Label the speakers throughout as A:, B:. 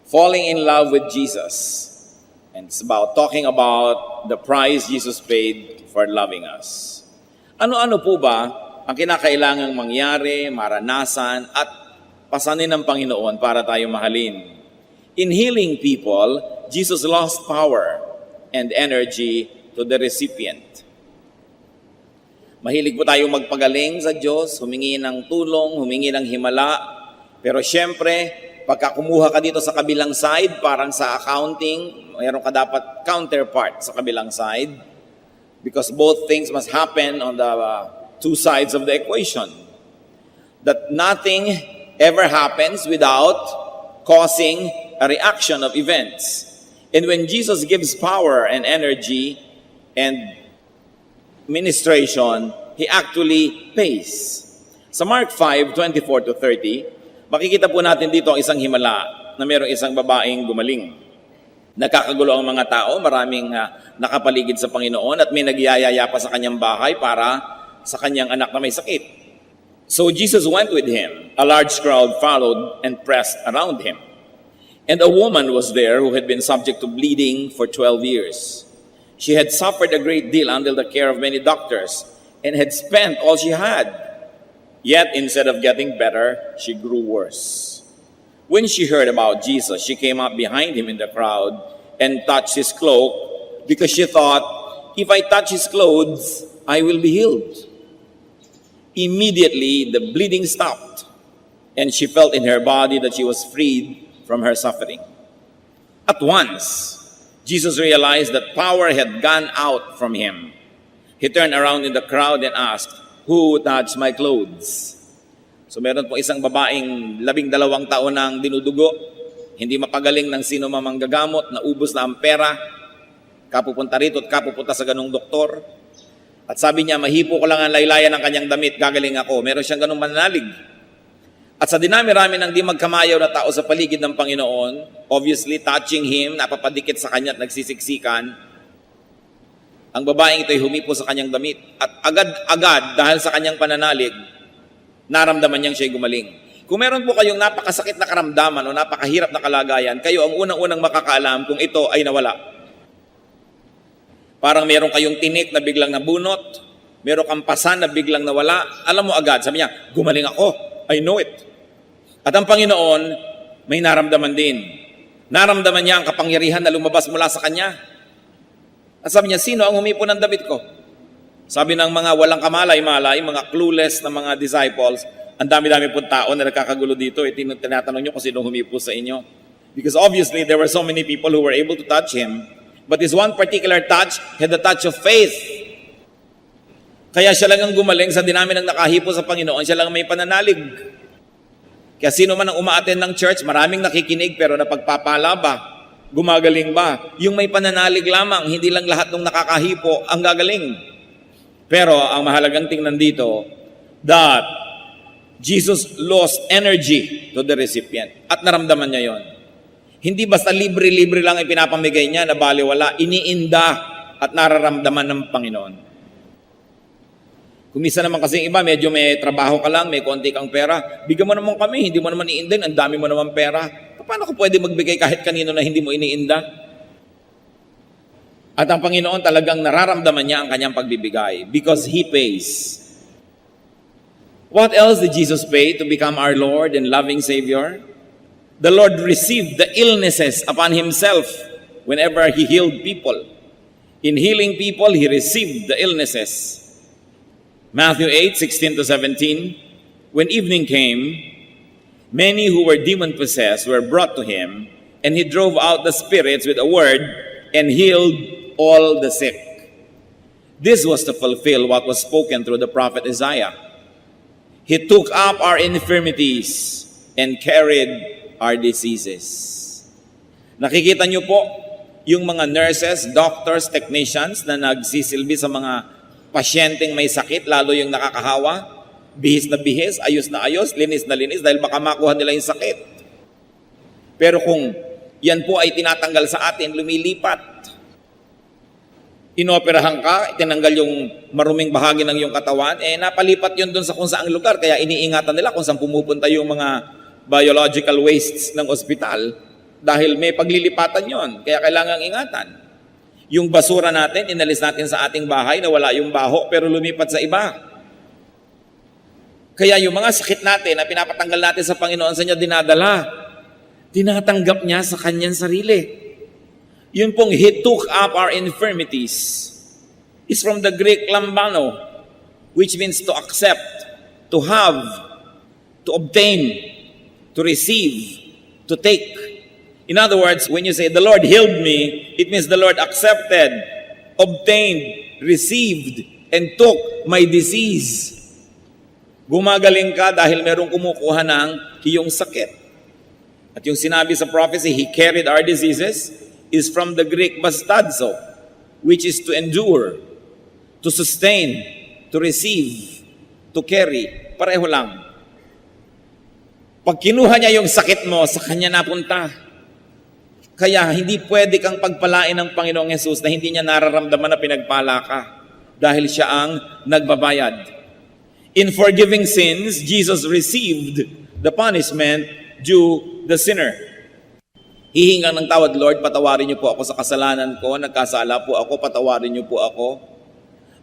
A: falling in love with Jesus. And it's about talking about the price Jesus paid for loving us. Ano-ano po ba ang kinakailangang mangyari, maranasan, at pasanin ng Panginoon para tayo mahalin? In healing people, Jesus lost power and energy to the recipient. Mahilig po tayong magpagaling sa Diyos, humingi ng tulong, humingi ng himala. Pero syempre, pagka kumuha ka dito sa kabilang side, parang sa accounting, mayroon ka dapat counterpart sa kabilang side. Because both things must happen on the two sides of the equation. That nothing ever happens without causing a reaction of events. And when Jesus gives power and energy and ministration, He actually pays. Sa Mark 5:24-30, makikita po natin dito ang isang himala na mayroong isang babaeng gumaling. Nakakagulo ang mga tao, maraming nakapaligid sa Panginoon at may nagyayaya pa sa kanyang bahay para sa kanyang anak na may sakit. So Jesus went with him. A large crowd followed and pressed around him. And a woman was there who had been subject to bleeding for 12 years. She had suffered a great deal under the care of many doctors and had spent all she had. Yet instead of getting better, she grew worse. When she heard about Jesus, she came up behind him in the crowd and touched his cloak because she thought, if I touch his clothes, I will be healed. Immediately, the bleeding stopped, and she felt in her body that she was freed from her suffering. At once, Jesus realized that power had gone out from him. He turned around in the crowd and asked, "Who touched my clothes?" So meron po isang babaeng 12 taon nang dinudugo, hindi mapagaling ng sino mamang gagamot, naubos na ang pera, kapupunta rito at kapupunta sa ganung doktor. At sabi niya, mahipo ko lang ang laylayan ng kanyang damit, gagaling ako. Meron siyang ganung mananalig. At sa dinami-rami ng di magkamayaw na tao sa paligid ng Panginoon, obviously touching him, napapadikit sa kanya at nagsisiksikan, ang babaeng ito'y humipo sa kanyang damit. At agad-agad, dahil sa kanyang pananalig, naramdaman niyang siya'y gumaling. Kung meron po kayong napakasakit na karamdaman o napakahirap na kalagayan, kayo ang unang-unang makakaalam kung ito ay nawala. Parang meron kayong tinik na biglang nabunot, meron kang pasan na biglang nawala, alam mo agad, sabi niya, gumaling ako, I know it. At ang Panginoon, may naramdaman din. Naramdaman niya ang kapangyarihan na lumabas mula sa kanya. At sabi niya, sino ang humipo ng damit ko? Sabi ng mga walang kamalay-malay, mga clueless na mga disciples, ang dami-dami po tao na nagkakagulo dito, tinatanong niyo kung sino humipo sa inyo. Because obviously, there were so many people who were able to touch him, but this one particular touch had the touch of faith. Kaya siya lang ang gumaling sa dinami ng nakahipo sa Panginoon, siya lang may pananalig. Kaya sino man ang umaattend ng church, maraming nakikinig pero napagpapala ba? Gumagaling ba? Yung may pananalig lamang, hindi lang lahat ng nakakahipo ang gagaling. Pero ang mahalagang tingnan dito, that Jesus lost energy to the recipient. At naramdaman niya yon. Hindi basta libre-libre lang ipinapamigay niya na baliwala, iniinda at nararamdaman ng Panginoon. Kung minsan naman kasi iba, medyo may trabaho ka lang, may konti kang pera, bigyan mo naman kami, hindi mo naman iindahin, ang dami mo naman pera. Paano ko pwede magbigay kahit kanino na hindi mo iniinda? At ang Panginoon talagang nararamdaman niya ang kanyang pagbibigay because He pays. What else did Jesus pay to become our Lord and loving Savior? The Lord received the illnesses upon Himself whenever He healed people. In healing people, He received the illnesses. Matthew 8:16-17, when evening came, many who were demon-possessed were brought to Him, and He drove out the spirits with a word and healed all the sick. This was to fulfill what was spoken through the prophet Isaiah. He took up our infirmities and carried our diseases. Nakikita niyo po yung mga nurses, doctors, technicians na nagsisilbi sa mga pasyenteng may sakit, lalo yung nakakahawa, bihis na bihis, ayos na ayos, linis na linis dahil baka makuha nila yung sakit. Pero kung yan po ay tinatanggal sa atin, lumilipat. Inoperahan ka, tinanggal yung maruming bahagi ng iyong katawan, napalipat yun dun sa kung saang lugar, kaya iniingatan nila kung saan pumupunta yung mga biological wastes ng ospital. Dahil may paglilipatan yon, kaya kailangang ingatan. Yung basura natin, inalis natin sa ating bahay na wala yung baho pero lumipat sa iba. Kaya yung mga sakit natin na pinapatanggal natin sa Panginoon, sa niya dinadala. Tinatanggap niya sa kanyang sarili. Yun pong He took up our infirmities is from the Greek lambano, which means to accept, to have, to obtain, to receive, to take. In other words, when you say, the Lord healed me, it means the Lord accepted, obtained, received, and took my disease. Gumagaling ka dahil merong kumukuha ng iyong sakit. At yung sinabi sa prophecy, He carried our diseases, is from the Greek bastadzo, which is to endure, to sustain, to receive, to carry. Pareho lang. Pag kinuha niya yung sakit mo, sa kanya napunta. Kaya hindi pwede kang pagpalain ng Panginoong Yesus na hindi niya nararamdaman na pinagpala ka dahil siya ang nagbabayad. In forgiving sins, Jesus received the punishment due the sinner. Hihingang ng tawad, Lord, patawarin niyo po ako sa kasalanan ko, nagkasala po ako, patawarin niyo po ako.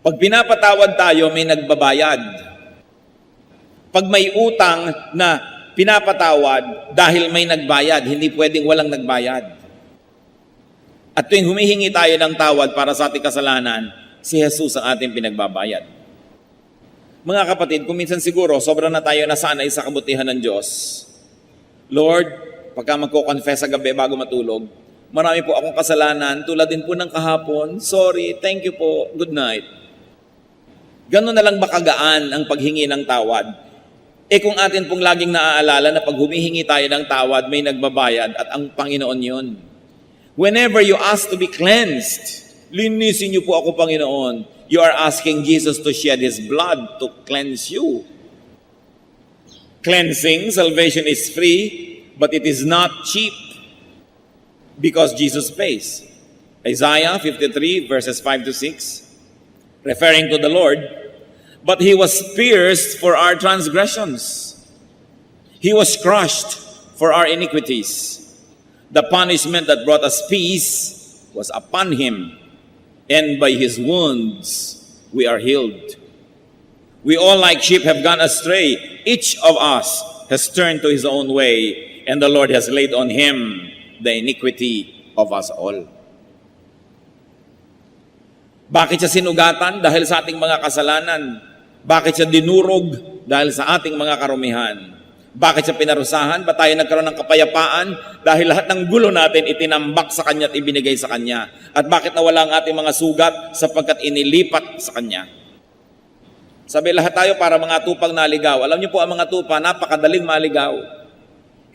A: Pag pinapatawad tayo, may nagbabayad. Pag may utang na pinapatawad dahil may nagbayad, hindi pwedeng walang nagbayad. At tuwing humihingi tayo ng tawad para sa ating kasalanan, si Jesus ang ating pinagbabayad. Mga kapatid, kung minsan siguro, sobrang na tayo nasanay sa kabutihan ng Diyos. Lord, pagka magko-confess sa gabi bago matulog, marami po akong kasalanan, tulad din po ng kahapon, sorry, thank you po, good night. Ganon na lang ba kagaan ang paghingi ng tawad? Kung atin pong laging naaalala na pag humihingi tayo ng tawad, may nagbabayad at ang Panginoon yun. Whenever you ask to be cleansed, linisin niyo po ako, Panginoon. You are asking Jesus to shed His blood to cleanse you. Cleansing, salvation is free, but it is not cheap because Jesus pays. Isaiah 53 verses 5 to 6, referring to the Lord, but He was pierced for our transgressions. He was crushed for our iniquities. The punishment that brought us peace was upon Him, and by His wounds we are healed. We all like sheep have gone astray. Each of us has turned to his own way, and the Lord has laid on Him the iniquity of us all. Bakit siya sinugatan? Dahil sa ating mga kasalanan. Bakit siya dinurog? Dahil sa ating mga karumihan. Bakit siya pinarusahan? Ba't tayo nagkaroon ng kapayapaan? Dahil lahat ng gulo natin itinambak sa Kanya at ibinigay sa Kanya. At bakit nawala ang ating mga sugat? Sapagkat inilipat sa Kanya. Sabi, lahat tayo para mga tupang naligaw. Alam niyo po, ang mga tupa, napakadaling maligaw.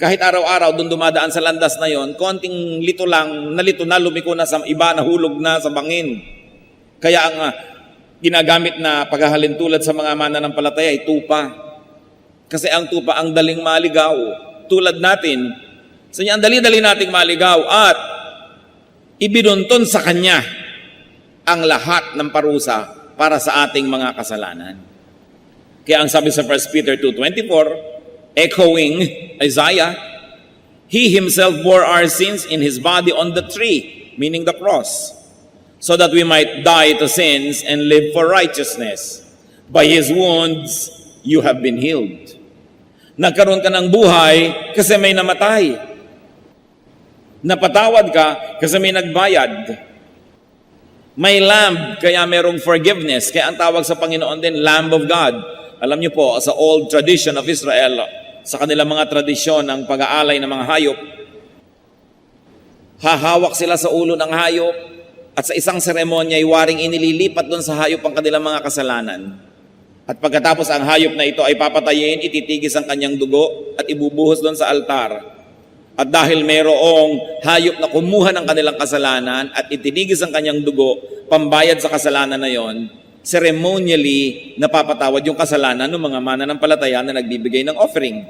A: Kahit araw-araw, doon dumadaan sa landas na yon, konting lito lang, nalito na, lumiko na sa iba, nahulog na sa bangin. Kaya ang ginagamit na paghahalin tulad sa mga mananampalataya ay tupa. Kasi ang tupa ang daling maligaw. Tulad natin, sa niya ang dali-dali nating maligaw at ibinunton sa Kanya ang lahat ng parusa para sa ating mga kasalanan. Kaya ang sabi sa 1 Peter 2:24, echoing Isaiah, He Himself bore our sins in His body on the tree, meaning the cross, so that we might die to sins and live for righteousness. By His wounds, you have been healed. Nagkaroon ka ng buhay kasi may namatay. Napatawad ka kasi may nagbayad. May lamb, kaya merong forgiveness. Kaya ang tawag sa Panginoon din, Lamb of God. Alam niyo po, sa old tradition of Israel, sa kanilang mga tradisyon ng pag-aalay ng mga hayop, hahawak sila sa ulo ng hayop at sa isang seremonya ay waring inililipat doon sa hayop ang kanilang mga kasalanan. At pagkatapos ang hayop na ito ay papatayin, ititigis ang kanyang dugo at ibubuhos doon sa altar. At dahil mayroong hayop na kumuha ng kanilang kasalanan at itinigis ang kanyang dugo, pambayad sa kasalanan na yon, ceremonially napapatawad yung kasalanan ng mga mananampalataya na nagbibigay ng offering.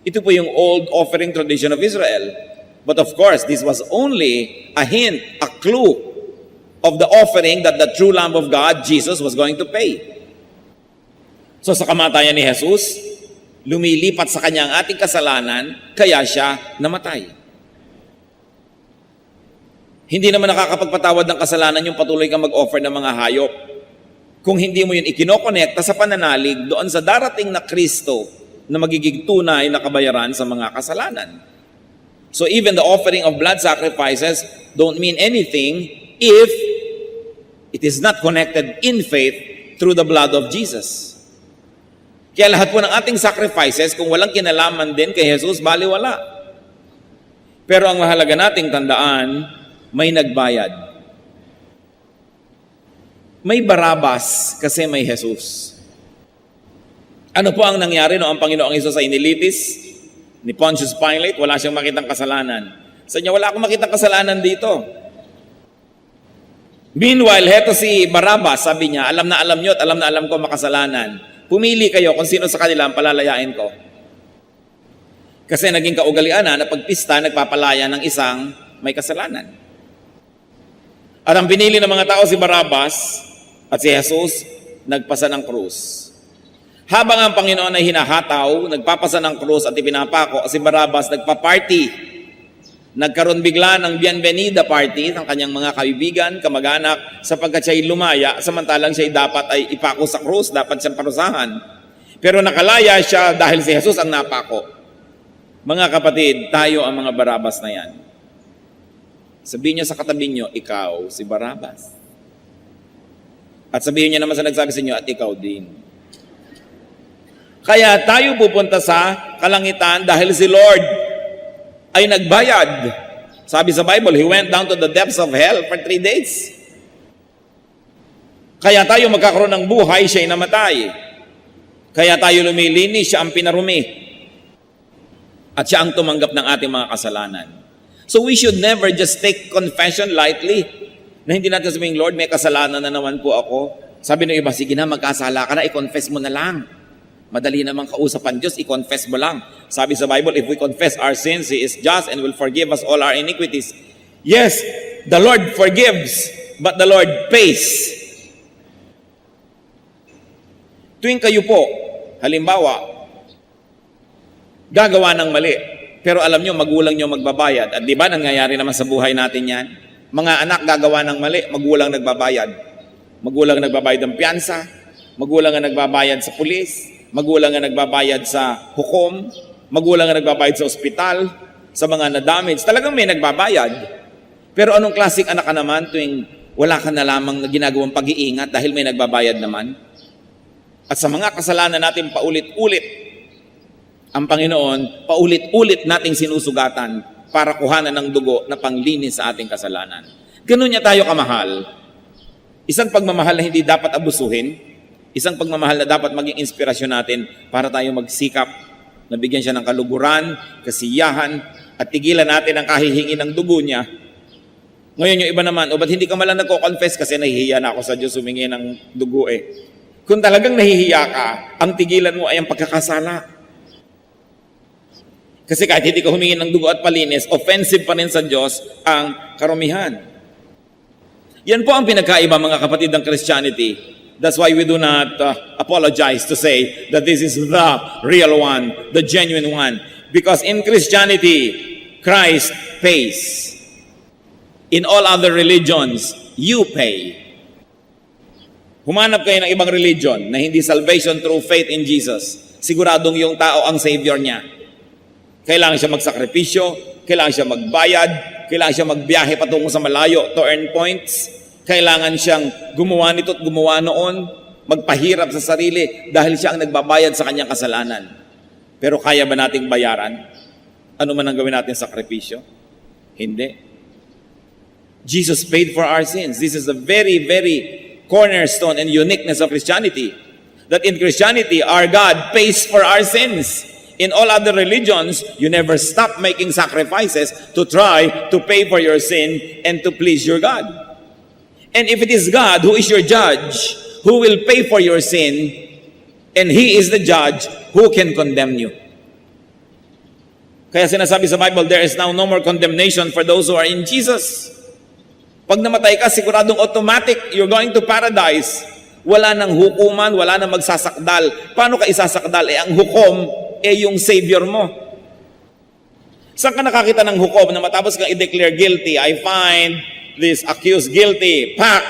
A: Ito po yung old offering tradition of Israel. But of course, this was only a hint, a clue of the offering that the true Lamb of God, Jesus, was going to pay. So sa kamatayan ni Jesus, lumilipat sa Kanya ang ating kasalanan, kaya Siya namatay. Hindi naman nakakapagpatawad ng kasalanan yung patuloy kang mag-offer ng mga hayop. Kung hindi mo yun ikinokonekta sa pananalig doon sa darating na Kristo na magiging tunay na kabayaran sa mga kasalanan. So even the offering of blood sacrifices don't mean anything if it is not connected in faith through the blood of Jesus. Kaya lahat po ng ating sacrifices, kung walang kinalaman din kay Jesus, baliwala. Pero ang mahalaga nating tandaan, may nagbayad. May Barabas kasi may Jesus. Ano po ang nangyari noong ang Panginoong Hesus ay inilitis ni Pontius Pilate? Wala siyang makitang kasalanan. Sa niya, wala akong makitang kasalanan dito. Meanwhile, heto si Barabas, sabi niya, alam na alam niyo at alam na alam ko makasalanan. Pumili kayo kung sino sa kanila ang palalayain ko. Kasi naging kaugalian na pagpista, nagpapalaya ng isang may kasalanan. At ang pinili ng mga tao si Barabas at si Jesus, nagpasa ng krus. Habang ang Panginoon ay hinahataw, nagpapasa ng krus at ipinapako, si Barabas nagpa-party. Nagkaroon bigla ng bienvenida party ng kanyang mga kaibigan, kamag-anak, sapagkat siya'y lumaya, samantalang siya'y dapat ay ipako sa krus, dapat siyang parusahan. Pero nakalaya siya dahil si Jesus ang napako. Mga kapatid, tayo ang mga Barabas na yan. Sabihin niyo sa katabi niyo, ikaw si Barabas. At sabihin niyo naman sa nagsabi sa inyo, at ikaw din. Kaya tayo pupunta sa kalangitan dahil si Lord ay nagbayad. Sabi sa Bible, He went down to the depths of hell for 3 days. Kaya tayo magkakaroon ng buhay, siya'y namatay. Kaya tayo lumilinis, siya ang pinarumi. At siya ang tumanggap ng ating mga kasalanan. So we should never just take confession lightly. Na hindi natin sabihin, Lord, may kasalanan na naman po ako. Sabi ng iba, sige na, magkasala ka na, i-confess mo na lang. Madali namang kausapan Diyos, i-confess mo lang. Sabi sa Bible, if we confess our sins, He is just and will forgive us all our iniquities. Yes, the Lord forgives, but the Lord pays. Tuwing kayo po, halimbawa, gagawa ng mali, pero alam nyo, magulang nyo magbabayad. At di ba, nangyayari naman sa buhay natin yan? Mga anak gagawa ng mali, magulang nagbabayad. Magulang nagbabayad ng piyansa, magulang ang nagbabayad sa pulis, magulang ang nagbabayad sa hukom, magulang ang nagbabayad sa ospital, sa mga na-damage. Talagang may nagbabayad. Pero anong klaseng anak ka naman tuwing wala ka na lamang ginagawang pag-iingat dahil may nagbabayad naman? At sa mga kasalanan natin paulit-ulit, ang Panginoon, paulit-ulit nating sinusugatan para kuhanan ng dugo na panglinis sa ating kasalanan. Ganun niya tayo kamahal. Isang pagmamahal na hindi dapat abusuhin, isang pagmamahal na dapat maging inspirasyon natin para tayo magsikap na bigyan siya ng kaluguran, kasiyahan, at tigilan natin ang kahihingi ng dugo niya. Ngayon yung iba naman, ba't hindi ka malang nagko-confess kasi nahihiya na ako sa Diyos humingi ng dugo eh. Kung talagang nahihiya ka, ang tigilan mo ay ang pagkakasala. Kasi kahit hindi ka humingi ng dugo at palinis, offensive pa rin sa Diyos ang karumihan. Yan po ang pinagkaiba mga kapatid ng Christianity. That's why we do not apologize to say that this is the real one, the genuine one. Because in Christianity, Christ pays. In all other religions, you pay. Humanap kayo ng ibang religion na hindi salvation through faith in Jesus. Siguradong yung tao ang Savior niya. Kailangan siya magsakripisyo, kailangan siya magbayad, kailangan siya magbiyahe patungo sa malayo to earn points. Kailangan siyang gumawa nito at gumawa noon, magpahirap sa sarili dahil siya ang nagbabayad sa kanyang kasalanan. Pero kaya ba nating bayaran? Ano man ang gawin natin sakripisyo? Hindi. Jesus paid for our sins. This is the very, very cornerstone and uniqueness of Christianity. That in Christianity, our God pays for our sins. In all other religions, you never stop making sacrifices to try to pay for your sin and to please your God. And if it is God who is your judge, who will pay for your sin, and He is the judge, who can condemn you? Kaya sinasabi sa Bible, there is now no more condemnation for those who are in Jesus. Pag namatay ka, siguradong automatic, you're going to paradise. Wala nang hukuman, wala nang magsasakdal. Paano ka isasakdal? Ang hukom, yung Savior mo. Saan ka nakakita ng hukom na matapos kang i-declare guilty, I find this accused guilty, pak!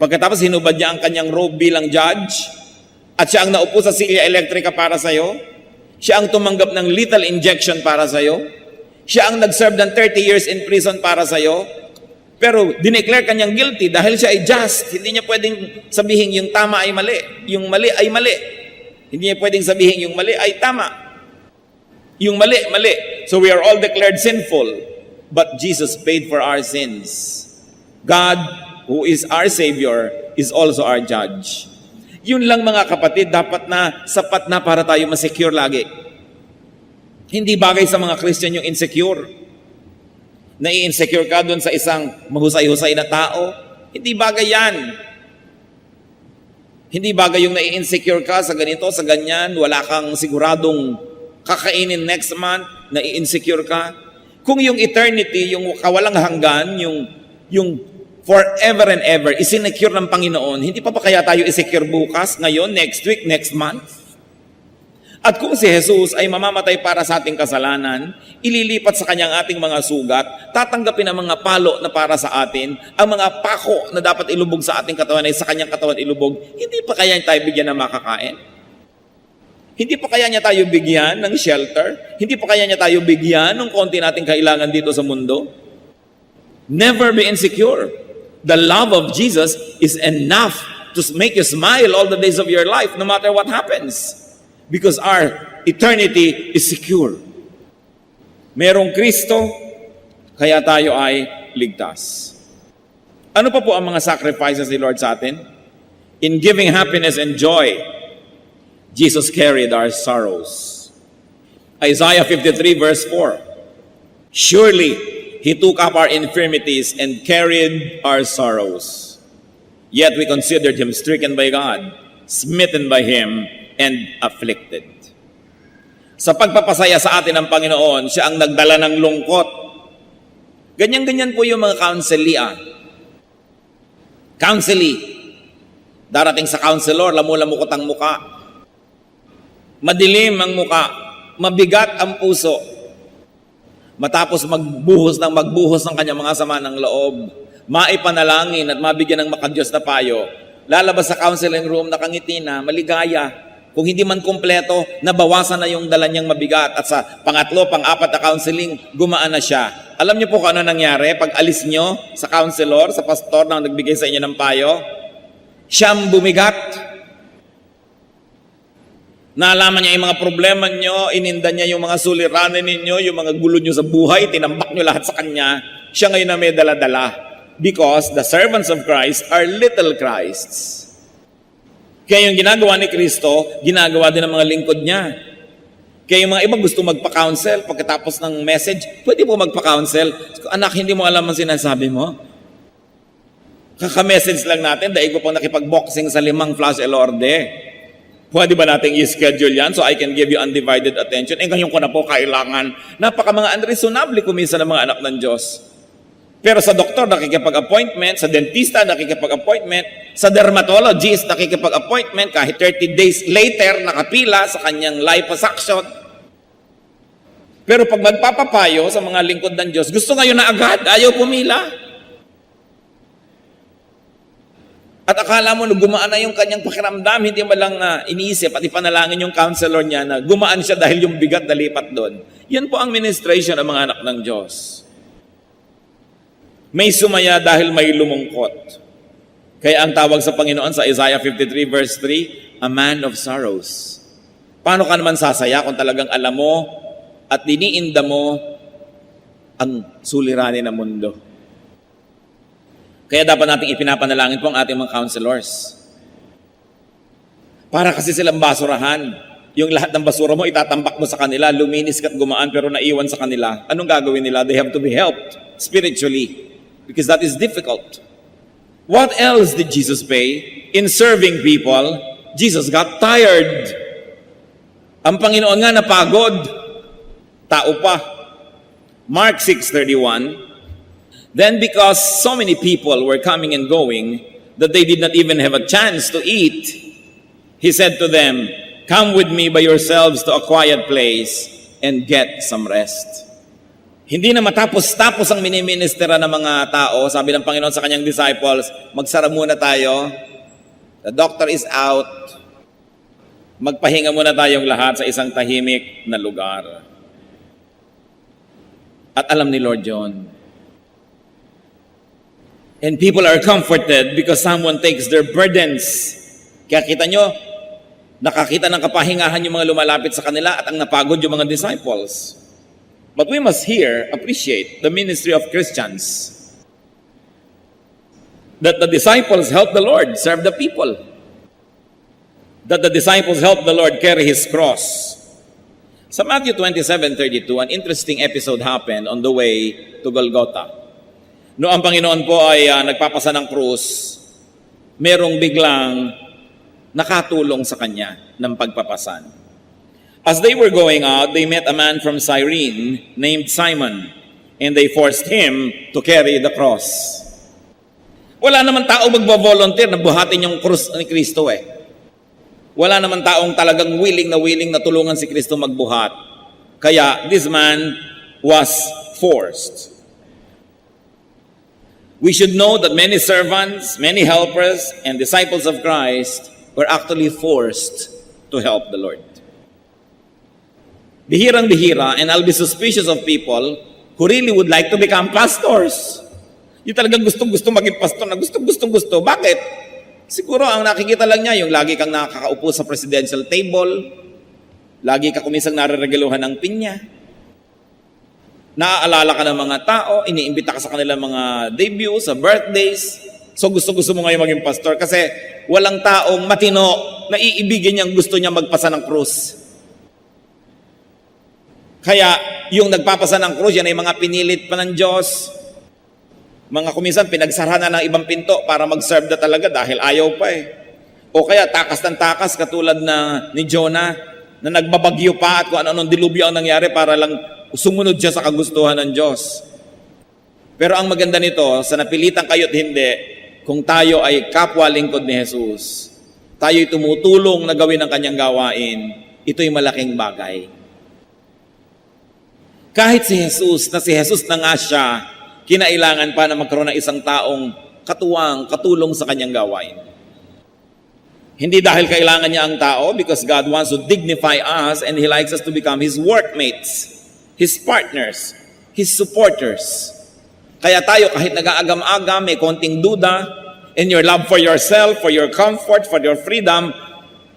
A: Pagkatapos hinubad niya ang kanyang robe bilang judge, at siya ang naupo sa silya elektrika para sa'yo, siya ang tumanggap ng lethal injection para sa'yo, siya ang nag-serve ng 30 years in prison para sa'yo, pero dineclare kanyang guilty dahil siya ay just. Hindi niya pwedeng sabihin yung tama ay mali, yung mali ay mali. Hindi niya pwedeng sabihin yung mali ay tama. Yung mali, mali. So we are all declared sinful, but Jesus paid for our sins. God, who is our Savior, is also our judge. Yun lang mga kapatid, dapat na sapat na para tayo masecure lagi. Hindi bagay sa mga Christian yung insecure. Nai-insecure ka doon sa isang mahusay-husay na tao. Hindi bagay yan. Hindi bagay yung nai-insecure ka sa ganito, sa ganyan, wala kang siguradong kakainin next month, nai-insecure ka. Kung yung eternity, yung kawalang hanggan, yung forever and ever, isinecure ng Panginoon, hindi pa kaya tayo isecure bukas, ngayon, next week, next month? At kung si Jesus ay mamamatay para sa ating kasalanan, ililipat sa kanyang ating mga sugat, tatanggapin ang mga palo na para sa atin, ang mga pako na dapat ilubog sa ating katawan ay sa kanyang katawan ilubog, hindi pa kaya tayo bigyan ng makakain? Hindi pa kaya niya tayo bigyan ng shelter? Hindi pa kaya niya tayo bigyan ng konti nating kailangan dito sa mundo? Never be insecure. The love of Jesus is enough to make you smile all the days of your life, no matter what happens. Because our eternity is secure. Merong Kristo, kaya tayo ay ligtas. Ano pa po ang mga sacrifices ni Lord sa atin? In giving happiness and joy, Jesus carried our sorrows. Isaiah 53 verse 4. Surely, He took up our infirmities and carried our sorrows. Yet we considered Him stricken by God, smitten by Him, and afflicted. Sa pagpapasaya sa atin ng Panginoon, siya ang nagdala ng lungkot. Ganyan-ganyan po yung mga counselee. Darating sa counselor, lamu-lamukot ang muka. Madilim ang muka. Mabigat ang puso. Matapos magbuhos ng kanyang mga sama ng loob, maipanalangin at mabigyan ng makadiyos na payo, lalabas sa counseling room, nakangiti na, maligaya. Kung hindi man kumpleto, nabawasan na yung dala niyang mabigat. At sa pangatlo, pang-apat na counseling, gumaan na siya. Alam niyo po kung ano nangyari? Pag alis niyo sa counselor, sa pastor na nagbigay sa inyo ng payo, siyang bumigat. Naalaman niya yung mga problema niyo, ininda niya yung mga suliranin ninyo, yung mga gulo niyo sa buhay, tinambak niyo lahat sa kanya. Siya ngayon na may dala-dala. Because the servants of Christ are little Christs. Kaya yung ginagawa ni Kristo, ginagawa din ng mga lingkod niya. Kaya yung mga iba gusto magpa-counsel, pagkatapos ng message, pwede po magpa-counsel. Anak, hindi mo alam ang sinasabi mo? Kaka-message lang natin, dahil ko pang nakipag-boxing sa 5 flash elorde. Pwede ba nating i-schedule yan so I can give you undivided attention? Ngayon ko na po kailangan. Napaka mga unreasonable kuminsan ng mga anak ng Diyos. Pero sa doktor, nakikipag-appointment. Sa dentista, nakikipag-appointment. Sa dermatologist, nakikipag-appointment. Kahit 30 days later, nakapila sa kanyang liposuction. Pero pag magpapapayo sa mga lingkod ng Diyos, gusto ngayon na agad, ayaw pumila. At akala mo, gumaan na yung kanyang pakiramdam, hindi mo lang iniisip at ipanalangin yung counselor niya na gumaan siya dahil yung bigat nalipat doon. Yan po ang ministration ng mga anak ng Diyos. May sumaya dahil may lumungkot. Kaya ang tawag sa Panginoon sa Isaiah 53 verse 3, a man of sorrows. Paano ka naman sasaya kung talagang alam mo at diniinda mo ang suliranin ng mundo? Kaya dapat nating ipinapanalangin po ang ating mga counselors. Para kasi silang basurahan. Yung lahat ng basura mo, itatambak mo sa kanila, luminis ka't gumaan pero naiwan sa kanila. Anong gagawin nila? They have to be helped spiritually. Because that is difficult. What else did Jesus pay? In serving people, Jesus got tired. Ang Panginoon nga napagod. Tao pa. Mark 6:31, then because so many people were coming and going that they did not even have a chance to eat, He said to them, come with me by yourselves to a quiet place and get some rest. Hindi na matapos-tapos ang miniministera ng mga tao. Sabi ng Panginoon sa kanyang disciples, magsara muna tayo. The doctor is out. Magpahinga muna tayong lahat sa isang tahimik na lugar. At alam ni Lord John. And people are comforted because someone takes their burdens. Kaya kita nyo, nakakita ng kapahingahan yung mga lumalapit sa kanila at ang napagod yung mga disciples. But we must here appreciate the ministry of Christians. That the disciples help the Lord serve the people. That the disciples help the Lord carry His cross. Sa Matthew 27:32, an interesting episode happened on the way to Golgotha. No ang Panginoon po ay nagpapasa ng krus, merong biglang nakatulong sa kanya ng pagpapasan. As they were going out, they met a man from Cyrene named Simon, and they forced him to carry the cross. Wala naman tao magbo-volunteer na buhatin yung krus ni Kristo eh. Wala naman taong talagang willing na tulungan si Kristo magbuhat. Kaya this man was forced. We should know that many servants, many helpers, and disciples of Christ were actually forced to help the Lord. Bihirang-bihira, and I'll be suspicious of people who really would like to become pastors. Yung talagang gustong-gusto maging pastor na gustong-gusto. Bakit? Siguro ang nakikita lang niya, yung lagi kang nakakaupo sa presidential table, lagi ka kumisang nare-regaluhan ng pinya, naaalala ka ng mga tao, iniimbita ka sa kanilang mga debut, sa birthdays, so gusto-gusto mo ngayon maging pastor kasi walang taong matino na iibigin niyang gusto niya magpasa ng krus. Kaya yung nagpapasa ng krus, yan ay mga pinilit pa ng Diyos. Mga kuminsan, pinagsara na ng ibang pinto para mag-serve na talaga dahil ayaw pa eh. O kaya takas ng takas katulad na ni Jonah na nagbabagyo pa at kung ano-anong dilubyo ang nangyari para lang sumunod siya sa kagustuhan ng Diyos. Pero ang maganda nito, sa napilitan kayo't hindi, kung tayo ay kapwa lingkod ni Jesus, tayo'y tumutulong na gawin ang kanyang gawain, ito'y malaking bagay. Kahit si Jesus na nga siya, kinailangan pa na magkaroon ng isang taong katuwang, katulong sa kanyang gawain. Hindi dahil kailangan niya ang tao, because God wants to dignify us and He likes us to become His workmates, His partners, His supporters. Kaya tayo kahit nag-aagam-agam, may konting duda, and your love for yourself, for your comfort, for your freedom,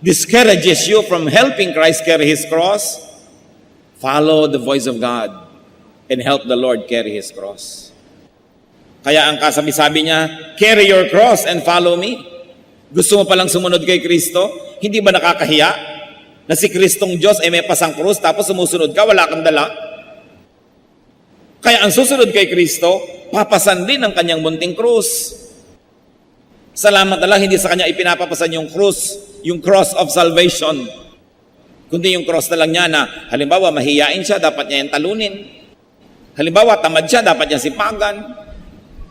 A: discourages you from helping Christ carry His cross, follow the voice of God and help the Lord carry His cross. Kaya ang kasabi-sabi niya, carry your cross and follow me. Gusto mo palang sumunod kay Kristo? Hindi ba nakakahiya na si Kristong Diyos ay may pasang krus tapos sumusunod ka, wala kang dala? Kaya ang susunod kay Kristo, papasan din ang kanyang munting krus. Salamat na lang, hindi sa kanya ipinapapasan yung krus, yung cross of salvation. Kundi yung cross na lang niya na, halimbawa, mahiyain siya, dapat niya yung talunin. Halimbawa, tamad siya, dapat niya sipagan.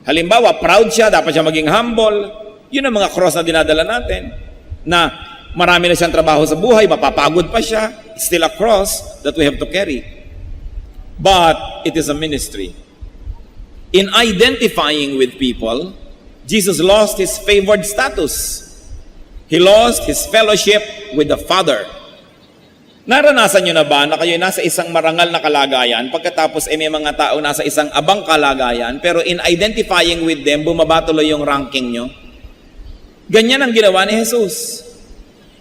A: Halimbawa, proud siya, dapat siya maging humble. Yun ang mga cross na dinadala natin. Na marami na siyang trabaho sa buhay, mapapagod pa siya. It's still a cross that we have to carry. But it is a ministry. In identifying with people, Jesus lost His favored status. He lost His fellowship with the Father. Naranasan nyo na ba na kayo nasa isang marangal na kalagayan, pagkatapos may mga tao nasa isang abang kalagayan, pero in identifying with them, bumaba tuloy yung ranking nyo? Ganyan ang ginawa ni Jesus.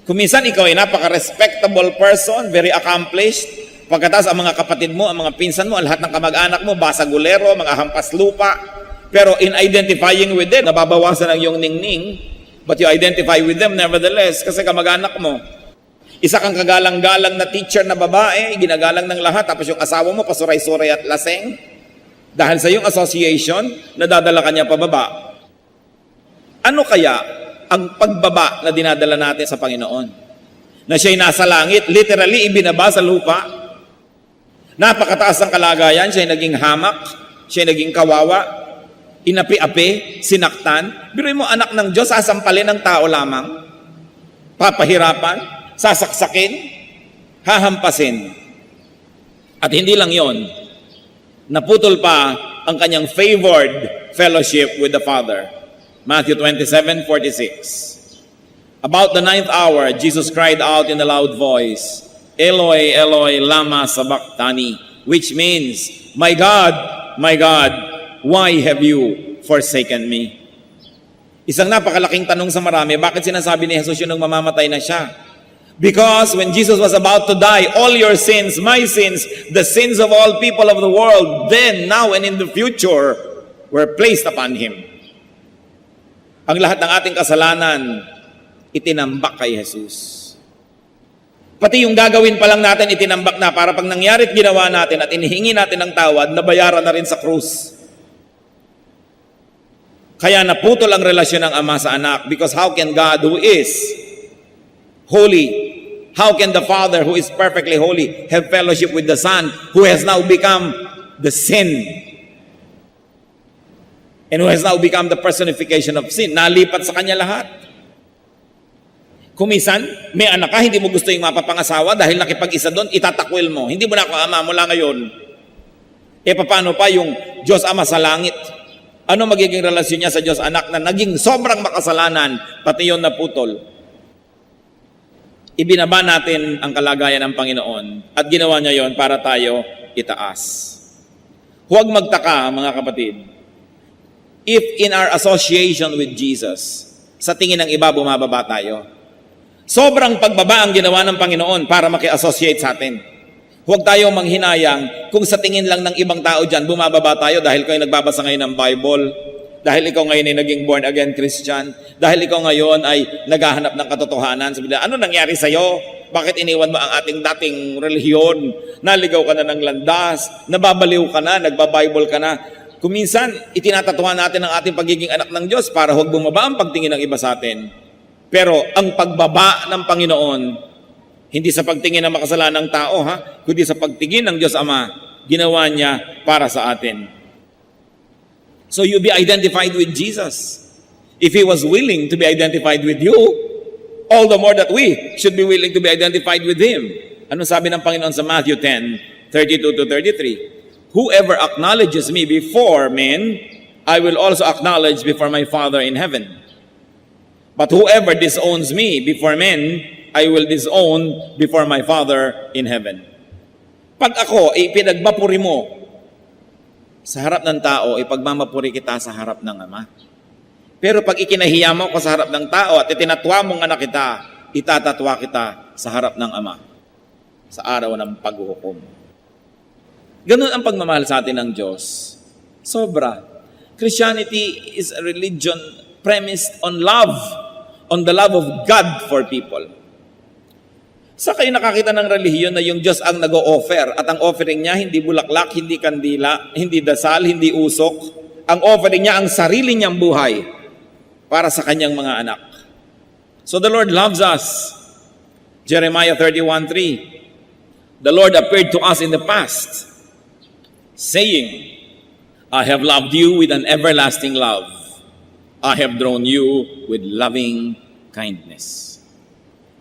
A: Kung minsan ikaw ay napaka-respectable person, very accomplished, pagkatapos ang mga kapatid mo, ang mga pinsan mo, ang lahat ng kamag-anak mo, basagulero, mga hampas lupa, pero in identifying with them, nababawasan ang iyong ningning, but you identify with them nevertheless, kasi kamag-anak mo. Isa kang kagalang-galang na teacher na babae, ginagalang ng lahat, tapos yung asawa mo, pasuray-suray at laseng. Dahil sa iyong association, nadadala ka niya pababa. Ano kaya ang pagbaba na dinadala natin sa Panginoon? Na siya'y nasa langit, literally ibinaba sa lupa. Napakataas ang kalagayan, siya'y naging hamak, siya'y naging kawawa, inapi-api, sinaktan. Biruin mo, anak ng Diyos, sasampalin ng tao lamang, papahirapan, sasaksakin, hahampasin. At hindi lang yon. Naputol pa ang kanyang favored fellowship with the Father. Matthew 27:46. About the 9th hour, Jesus cried out in a loud voice, Eloi, Eloi, lama sabachthani, which means, my God, why have you forsaken me? Isang napakalaking tanong sa marami, bakit sinasabi ni Jesus yun nung mamamatay na siya? Because when Jesus was about to die, all your sins, my sins, the sins of all people of the world, then, now, and in the future, were placed upon Him. Ang lahat ng ating kasalanan, itinambak kay Jesus. Pati yung gagawin pa lang natin, itinambak na para pag nangyari't ginawa natin at inihingi natin ng tawad, nabayaran na rin sa krus. Kaya naputol ang relasyon ng Ama sa Anak because how can God who is holy, how can the Father who is perfectly holy have fellowship with the Son who has now become the sin and who has now become the personification of sin? Nalipat sa Kanya lahat. Kumisan, may anak ka, hindi mo gusto yung mapapangasawa dahil nakipag-isa doon, itatakwil mo. Hindi mo na ako ama mula ngayon. E paano pa yung Diyos Ama sa langit? Ano magiging relasyon niya sa Diyos Anak na naging sobrang makasalanan, pati yun naputol? Ibinaba natin ang kalagayan ng Panginoon at ginawa niya yon para tayo itaas. Huwag magtaka, mga kapatid, if in our association with Jesus, sa tingin ng iba bumababa tayo. Sobrang pagbaba ang ginawa ng Panginoon para maki-associate sa atin. Huwag tayong manghinayang kung sa tingin lang ng ibang tao dyan, bumababa tayo dahil kayo nagbabasa ngayon ng Bible, dahil ikaw ngayon ay naging born again Christian, dahil ikaw ngayon ay naghahanap ng katotohanan. Sabi nila, ano nangyari sa'yo? Bakit iniwan mo ang ating dating relihiyon? Naligaw ka na ng landas, nababaliw ka na, nagbabible ka na. Kuminsan, itinatatuhan natin ang ating pagiging anak ng Diyos para huwag bumaba ang pagtingin ng iba sa atin. Pero ang pagbaba ng Panginoon, hindi sa pagtingin ng makasalanang tao, kundi sa pagtingin ng Diyos Ama, ginawa niya para sa atin. So you be identified with Jesus. If He was willing to be identified with you, all the more that we should be willing to be identified with Him. Ano sabi ng Panginoon sa Matthew 10:32-33? Whoever acknowledges me before men, I will also acknowledge before my Father in heaven. But whoever disowns me before men, I will disown before my Father in heaven. Pag ako ay pinagbapuri mo sa harap ng tao, ipagmamapuri kita sa harap ng Ama. Pero pag ikinahiya mo ko sa harap ng tao at itinatwa mong anak kita, itatatwa kita sa harap ng Ama sa araw ng paghuhukom. Ganun ang pagmamahal sa atin ng Diyos. Sobra. Christianity is a religion premised on love, on the love of God for people. Sa kayo nakakita ng relihiyon na yung Diyos ang nag-o-offer at ang offering niya hindi bulaklak, hindi kandila, hindi dasal, hindi usok. Ang offering niya ang sarili niyang buhay para sa kanyang mga anak. So the Lord loves us. Jeremiah 31:3. The Lord appeared to us in the past, saying, I have loved you with an everlasting love. I have drawn you with loving kindness.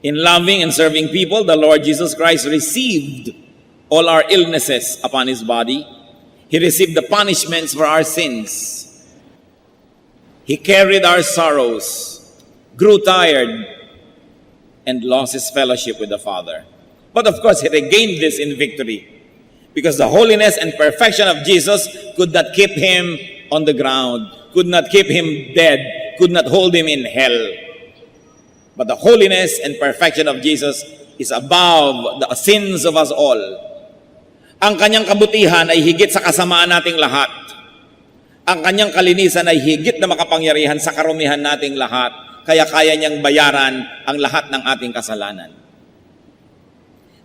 A: In loving and serving people, the Lord Jesus Christ received all our illnesses upon His body. He received the punishments for our sins. He carried our sorrows, grew tired, and lost His fellowship with the Father. But of course, He regained this in victory because the holiness and perfection of Jesus could not keep Him on the ground, could not keep Him dead, could not hold Him in hell. But the holiness and perfection of Jesus is above the sins of us all. Ang kanyang kabutihan ay higit sa kasamaan nating lahat. Ang kanyang kalinisan ay higit na makapangyarihan sa karumihan nating lahat. Kaya kaya niyang bayaran ang lahat ng ating kasalanan.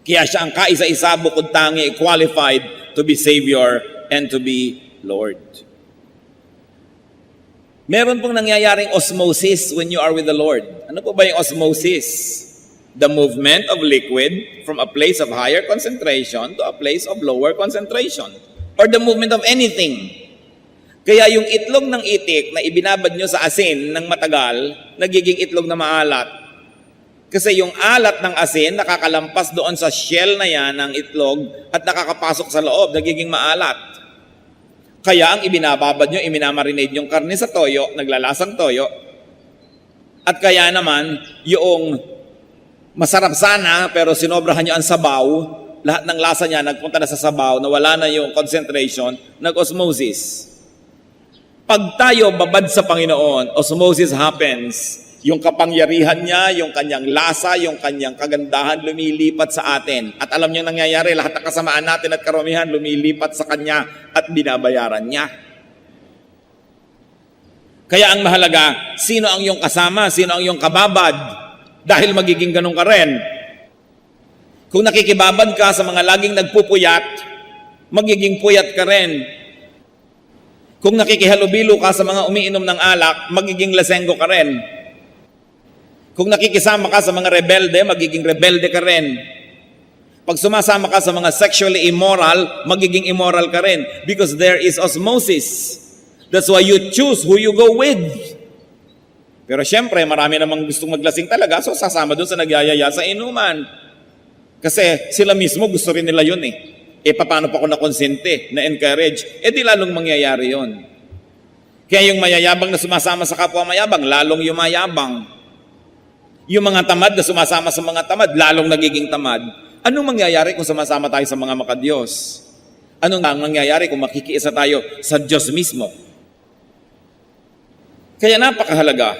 A: Kaya siya ang kaisa-isa bukod tangi qualified to be Savior and to be Lord. Meron pong nangyayaring osmosis when you are with the Lord. Ano po ba yung osmosis? The movement of liquid from a place of higher concentration to a place of lower concentration. Or the movement of anything. Kaya yung itlog ng itik na ibinabad nyo sa asin ng matagal, nagiging itlog na maalat. Kasi yung alat ng asin nakakalampas doon sa shell na yan ng itlog at nakakapasok sa loob, nagiging maalat. Kaya ang ibinababad nyo, iminamarinade yung karne sa toyo, naglalasang toyo. At kaya naman, yung masarap sana, pero sinobrahan nyo ang sabaw, lahat ng lasa niya nagpunta na sa sabaw, nawala na yung concentration, nag-osmosis. Pag tayo babad sa Panginoon, osmosis happens. Yung kapangyarihan niya, yung kanyang lasa, yung kanyang kagandahan lumilipat sa atin. At alam niyo nangyayari, lahat ng kasamaan natin at karamihan lumilipat sa kanya at binabayaran niya. Kaya ang mahalaga, sino ang iyong kasama, sino ang iyong kababad, dahil magiging ganun ka rin. Kung nakikibabad ka sa mga laging nagpupuyat, magiging puyat ka rin. Kung nakikihalubilo ka sa mga umiinom ng alak, magiging lasenggo ka rin. Kung nakikisama ka sa mga rebelde, magiging rebelde ka rin. Pag sumasama ka sa mga sexually immoral, magiging immoral ka rin. Because there is osmosis. That's why you choose who you go with. Pero syempre, marami namang gustong maglasing talaga, so sasama dun sa nagyayaya sa inuman. Kasi sila mismo gusto rin nila yun eh. Paano pa ako nakonsente, na-encourage? Di lalong mangyayari yun. Kaya yung mayayabang na sumasama sa kapwa mayabang, lalong yumayabang. Yung mga tamad na sumasama sa mga tamad, lalong nagiging tamad. Anong mangyayari kung sumasama tayo sa mga makadiyos? Anong mangyayari kung makikiisa tayo sa Diyos mismo? Kaya napakahalaga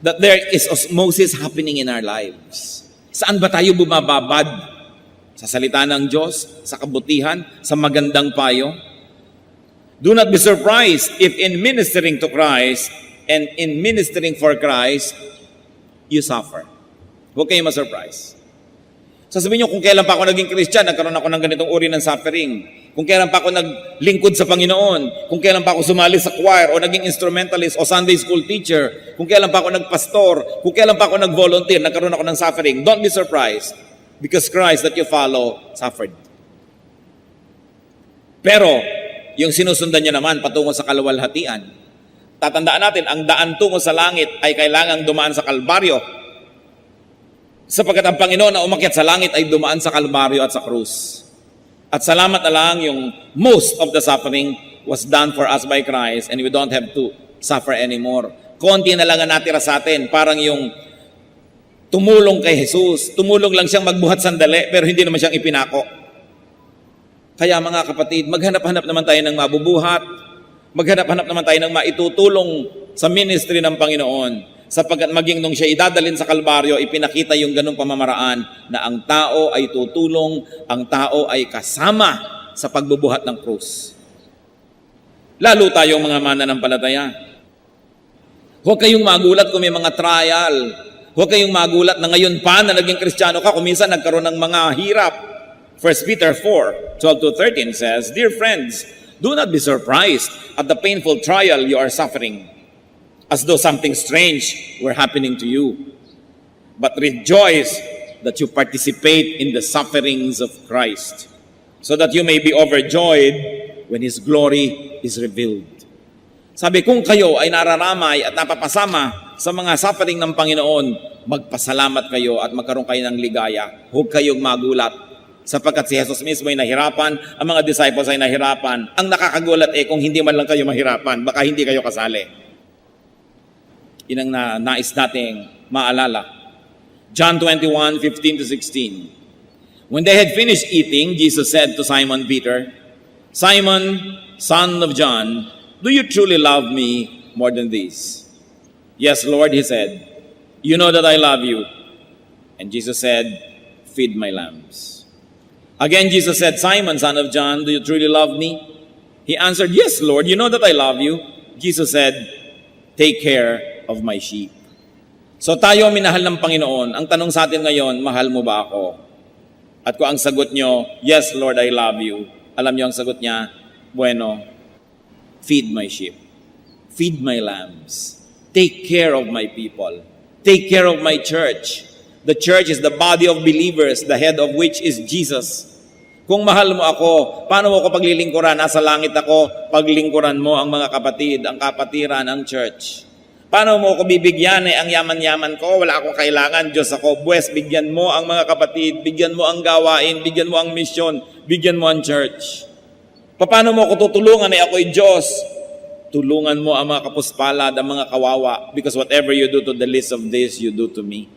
A: that there is osmosis happening in our lives. Saan ba tayo bumababad? Sa salita ng Diyos, sa kabutihan, sa magandang payo? Do not be surprised if in ministering to Christ and in ministering for Christ, you suffer. Huwag kayong ma-surprise. Sasabihin nyo, kung kailan pa ako naging Christian, nagkaroon ako ng ganitong uri ng suffering. Kung kailan pa ako naglingkod sa Panginoon, kung kailan pa ako sumali sa choir, o naging instrumentalist, o Sunday school teacher, kung kailan pa ako nagpastor, kung kailan pa ako nag-volunteer, nagkaroon ako ng suffering. Don't be surprised, because Christ that you follow suffered. Pero, yung sinusundan niya naman patungo sa kaluwalhatian, tatandaan natin, ang daan tungo sa langit ay kailangang dumaan sa Kalbaryo. Sapagkat ang Panginoon na umakyat sa langit ay dumaan sa Kalbaryo at sa krus. At salamat na lang yung most of the suffering was done for us by Christ and we don't have to suffer anymore. Konti na lang ang natira sa atin, parang yung tumulong kay Jesus. Tumulong lang siyang magbuhat sandali pero hindi naman siyang ipinako. Kaya mga kapatid, maghanap-hanap naman tayo ng mabubuhat. Maghanap-hanap naman tayo ng maitutulong sa ministry ng Panginoon sapagkat maging nung siya idadalin sa Kalbaryo, ipinakita yung ganung pamamaraan na ang tao ay tutulong, ang tao ay kasama sa pagbubuhat ng krus. Lalo tayong mga mananampalataya. Huwag kayong magulat kung may mga trial. Huwag kayong magulat na ngayon pa na naging Kristiyano ka, kung minsan nagkaroon ng mga hirap. 1 Peter 4:12-13 says, Dear friends, do not be surprised at the painful trial you are suffering, as though something strange were happening to you. But rejoice that you participate in the sufferings of Christ, so that you may be overjoyed when His glory is revealed. Sabi, kung kayo ay nararamay at napapasama sa mga suffering ng Panginoon, magpasalamat kayo at magkaroon kayo ng ligaya. Huwag kayong magulat. Sapagkat si Jesus mismo ay nahirapan, ang mga disciples ay nahirapan. Ang nakakagulat kung hindi man lang kayo mahirapan, baka hindi kayo kasali. Yun ang nais nating maalala. John 21:15-16. When they had finished eating, Jesus said to Simon Peter, Simon, son of John, do you truly love me more than these? Yes, Lord, he said, you know that I love you. And Jesus said, feed my lambs. Again, Jesus said, Simon, son of John, do you truly love me? He answered, yes, Lord, you know that I love you. Jesus said, take care of my sheep. So tayo minahal ng Panginoon. Ang tanong sa atin ngayon, mahal mo ba ako? At kung ang sagot nyo, yes, Lord, I love you. Alam nyo ang sagot niya, bueno, feed my sheep. Feed my lambs. Take care of my people. Take care of my church. The church is the body of believers, the head of which is Jesus. Kung mahal mo ako, paano mo ako paglilingkuran? Nasa langit ako, paglingkuran mo ang mga kapatid, ang kapatiran, ang church. Paano mo ako bibigyan? Ang yaman-yaman ko, wala akong kailangan, Diyos ako. Buwes, bigyan mo ang mga kapatid, bigyan mo ang gawain, bigyan mo ang misyon, bigyan mo ang church. Paano mo ako tutulungan ay ako'y Diyos? Tulungan mo ang mga kapuspalad, ang mga kawawa, because whatever you do to the least of this, you do to me.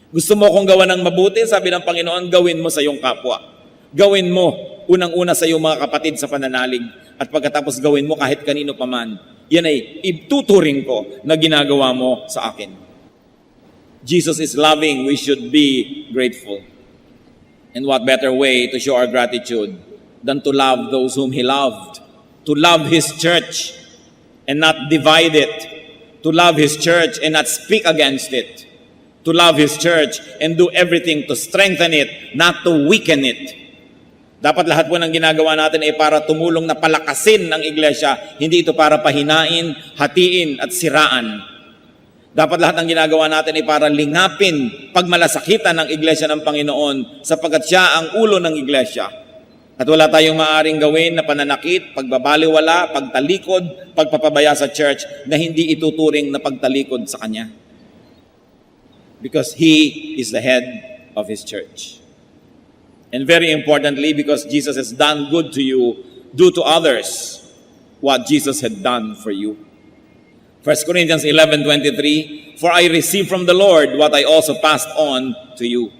A: Gusto mo akong gawa ng mabuti? Sabi ng Panginoon, gawin mo sa iyong kapwa. Gawin mo, unang-una sa iyong mga kapatid sa pananalig, at pagkatapos gawin mo kahit kanino paman. Yan ay ituturing ko na ginagawa mo sa akin. Jesus is loving, we should be grateful. And what better way to show our gratitude than to love those whom He loved, to love His church and not divide it, to love His church and not speak against it, to love His church and do everything to strengthen it, not to weaken it. Dapat lahat po ng ginagawa natin ay para tumulong na palakasin ng iglesia, hindi ito para pahinain, hatiin at siraan. Dapat lahat ng ginagawa natin ay para lingapin pagmalasakitan ng iglesia ng Panginoon sapagkat siya ang ulo ng iglesia. At wala tayong maaaring gawin na pananakit, pagbabaliwala, pagtalikod, pagpapabaya sa church na hindi ituturing na pagtalikod sa Kanya. Because He is the head of His church. And very importantly, because Jesus has done good to you, do to others what Jesus had done for you. 1 Corinthians 11:23, for I received from the Lord what I also passed on to you.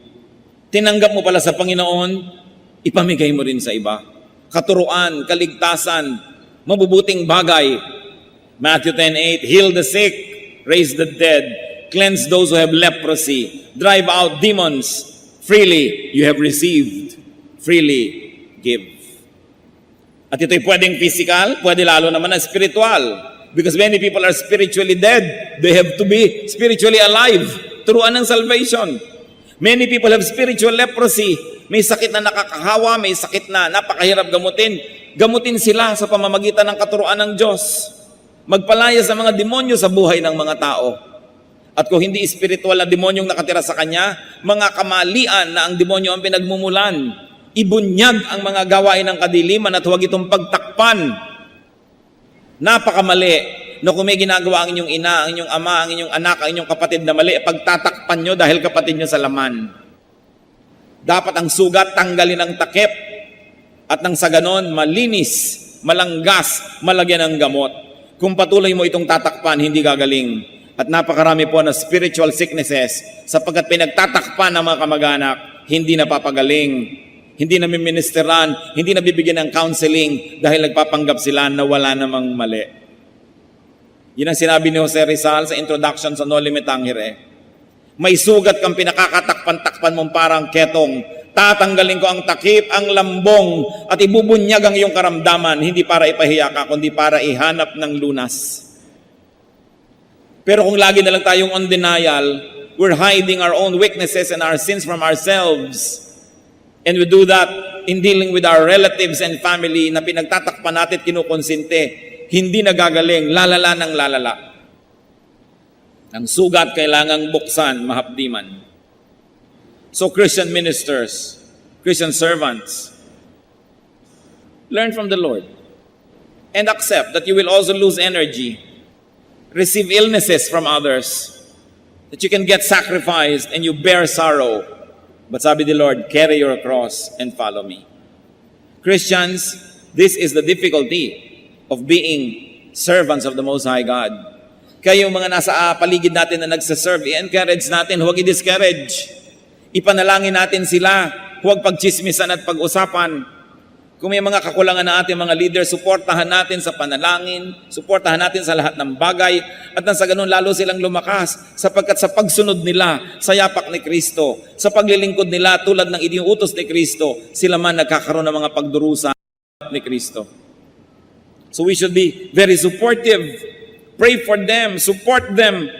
A: Tinanggap mo pala sa Panginoon, ipamigay mo rin sa iba. Katuruan, kaligtasan, mabubuting bagay. Matthew 10:8, heal the sick, raise the dead, cleanse those who have leprosy, drive out demons. Freely you have received, freely give. At ito'y pwedeng physical, pwede lalo naman na spiritual. Because many people are spiritually dead. They have to be spiritually alive. Turuan ng salvation. Many people have spiritual leprosy. May sakit na nakakahawa, may sakit na napakahirap gamutin. Gamutin sila sa pamamagitan ng katuruan ng Diyos. Magpalaya sa mga demonyo sa buhay ng mga tao. At kung hindi spiritual na demonyong nakatira sa kanya, mga kamalian na ang demonyo ang pinagmumulan. Ibunyag ang mga gawain ng kadiliman at huwag itong pagtakpan. Napakamali na kung may ginagawa ang inyong ina, ang inyong ama, ang inyong anak, ang inyong kapatid na mali, pagtatakpan nyo dahil kapatid nyo sa laman. Dapat ang sugat tanggalin ang takip at nang sa ganon malinis, malanggas, malagyan ng gamot. Kung patuloy mo itong tatakpan, hindi gagaling. At napakarami po na spiritual sicknesses sapagkat pinagtatakpan ng mga kamag-anak, hindi napapagaling. Hindi na miministeran, hindi na bibigyan ng counseling dahil nagpapanggap sila na wala namang mali. Yun ang sinabi ni Jose Rizal sa introduction sa No Limit Tangere. May sugat kang pinakakatakpan-takpan mong parang ketong. Tatanggalin ko ang takip, ang lambong, at ibubunyag ang iyong karamdaman, hindi para ipahiya ka, kundi para ihanap ng lunas. Pero kung lagi na lang tayong on denial, we're hiding our own weaknesses and our sins from ourselves. And we do that in dealing with our relatives and family na pinagtatakpan natin at kinukonsinte. Hindi nagagaling, lalala ng lalala. Ang sugat kailangang buksan, mahapdiman. So Christian ministers, Christian servants, learn from the Lord and accept that you will also lose energy, receive illnesses from others, that you can get sacrificed and you bear sorrow. But sabi the Lord, carry your cross and follow me. Christians, this is the difficulty of being servants of the Most High God. Kaya yung mga nasa paligid natin na nagsaserve, i-encourage natin, huwag i-discourage. Ipanalangin natin sila, huwag pagchismisan at pag-usapan. Kung may mga kakulangan na ating mga leader, suportahan natin sa panalangin, suportahan natin sa lahat ng bagay, at nang sa ganun lalo silang lumakas, sapagkat sa pagsunod nila sa yapak ni Kristo, sa paglilingkod nila tulad ng iniuutos ni Kristo, sila man nagkakaroon ng mga pagdurusa ni Kristo. So we should be very supportive. Pray for them, support them.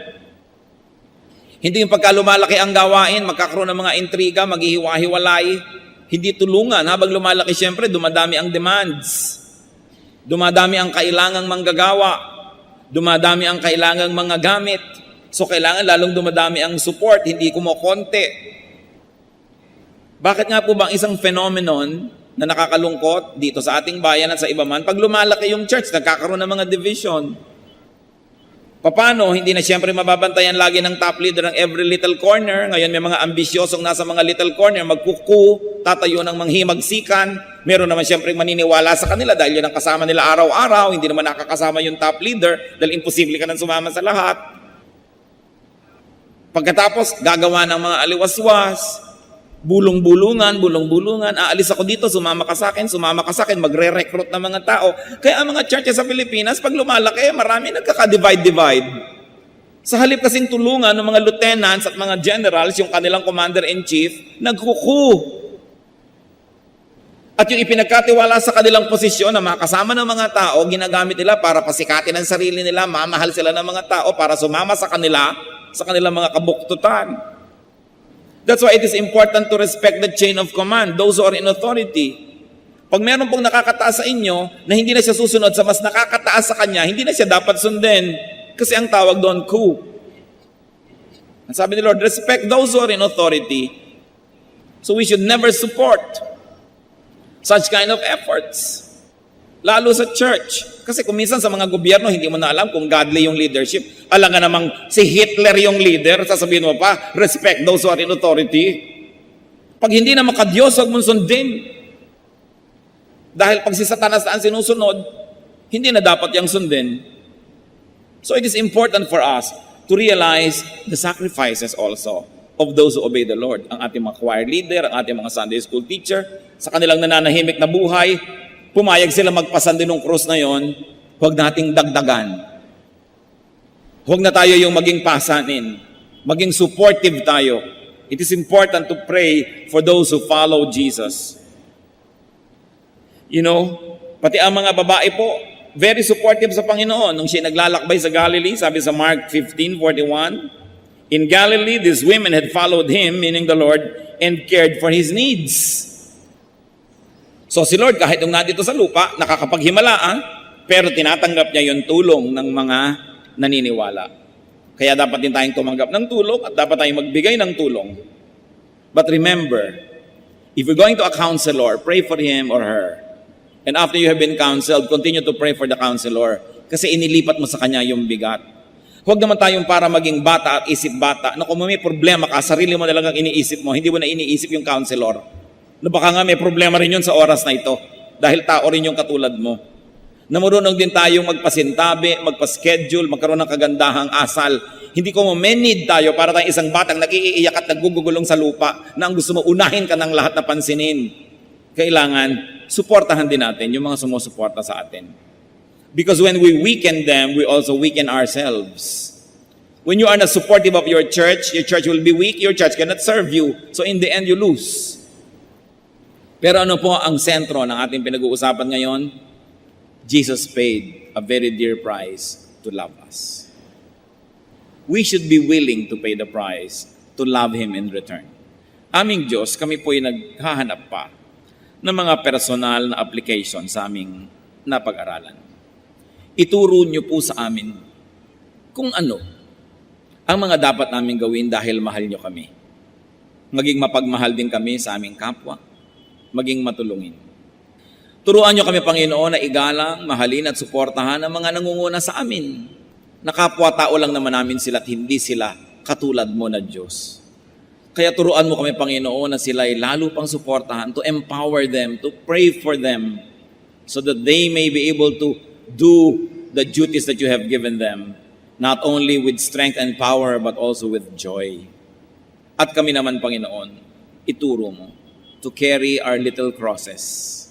A: Hindi yung pagka lumalaki ang gawain, magkakaroon ng mga intriga, maghihiwa-hiwalay. Hindi tulungan. Habang lumalaki, siyempre, dumadami ang demands. Dumadami ang kailangang manggagawa. Dumadami ang kailangang mga gamit. So, kailangan lalong dumadami ang support, hindi kumokonti. Bakit nga po bang isang phenomenon na nakakalungkot dito sa ating bayan at sa iba man, pag lumalaki yung church, nagkakaroon ng mga division. Paano? Hindi na siyempre mababantayan lagi ng top leader ang every little corner. Ngayon may mga ambisyosong nasa mga little corner, magkuku, tatayo ng manghimagsikan. Meron naman siyempre maniniwala sa kanila dahil yun ang kasama nila araw-araw. Hindi naman nakakasama yung top leader dahil imposible ka nang sumama sa lahat. Pagkatapos, gagawa ng mga aliwaswas, bulong-bulungan, aalis ako dito, sumama ka sa akin, magre-recruit ng mga tao. Kaya ang mga churches sa Pilipinas, pag lumalaki, marami nagkaka-divide. Sa halip kasing tulungan ng mga lieutenants at mga generals, yung kanilang commander-in-chief, nagkuku. At yung ipinagkatiwala sa kanilang posisyon na makasama ng mga tao, ginagamit nila para pasikatin ang sarili nila, mamahal sila ng mga tao para sumama sa kanilang mga kabuktutan. That's why it is important to respect the chain of command, those who are in authority. Pag meron pong nakakataas sa inyo na hindi na siya susunod sa mas nakakataas sa kanya, hindi na siya dapat sundin. Kasi ang tawag doon, coup. Ang sabi ni Lord, respect those who are in authority. So we should never support such kind of efforts. Lalo sa church. Kasi kung minsan sa mga gobyerno, hindi mo na alam kung godly yung leadership. Alam nga namang si Hitler yung leader, sasabihin mo pa, respect those who are in authority. Pag hindi na makadiyos, huwag mong sundin. Dahil pag si Satanas na ang sinusunod, hindi na dapat yung sundin. So it is important for us to realize the sacrifices also of those who obey the Lord. Ang ating mga choir leader, ang ating mga Sunday school teacher, sa kanilang nananahimik na buhay, pumayag sila magpasandi ng krus na yon, huwag nating dagdagan. Huwag na tayo yung maging pasanin. Maging supportive tayo. It is important to pray for those who follow Jesus. You know, pati ang mga babae po, very supportive sa Panginoon. Nung siya naglalakbay sa Galilee, sabi sa Mark 15:41, in Galilee, these women had followed him, meaning the Lord, and cared for his needs. So si Lord, kahit nung nandito sa lupa, nakakapaghimalaan, pero tinatanggap niya yung tulong ng mga naniniwala. Kaya dapat din tayong tumanggap ng tulong at dapat tayong magbigay ng tulong. But remember, if you're going to a counselor, pray for him or her. And after you have been counseled, continue to pray for the counselor kasi inilipat mo sa kanya yung bigat. Huwag naman tayong para maging bata at isip bata na kung may problema ka, sarili mo na lang ang iniisip mo, hindi mo na iniisip yung counselor. Na baka nga may problema rin yun sa oras na ito dahil tao rin yung katulad mo. Na marunong din tayong magpasintabi, magpa-schedule, magkaroon ng kagandahang asal. Hindi ko mo need tayo para tayong isang batang nag-iiyak at naggugugulong sa lupa na ang gusto mo unahin ka ng lahat na pansinin. Kailangan, suportahan din natin yung mga sumusuporta sa atin. Because when we weaken them, we also weaken ourselves. When you are not supportive of your church will be weak, your church cannot serve you. So in the end, you lose. Pero ano po ang sentro ng ating pinag-uusapan ngayon? Jesus paid a very dear price to love us. We should be willing to pay the price to love Him in return. Aming Diyos, kami po'y naghahanap pa ng mga personal na application sa aming napag-aralan. Ituro niyo po sa amin kung ano ang mga dapat namin gawin dahil mahal niyo kami. Maging mapagmahal din kami sa aming kapwa. Maging matulungin. Turuan niyo kami, Panginoon, na igalang, mahalin at suportahan ang mga nangunguna sa amin. Nakapwa-tao lang naman namin sila at hindi sila katulad mo na Diyos. Kaya turuan mo kami, Panginoon, na sila ay lalo pang suportahan, to empower them, to pray for them, so that they may be able to do the duties that you have given them, not only with strength and power, but also with joy. At kami naman, Panginoon, ituro mo to carry our little crosses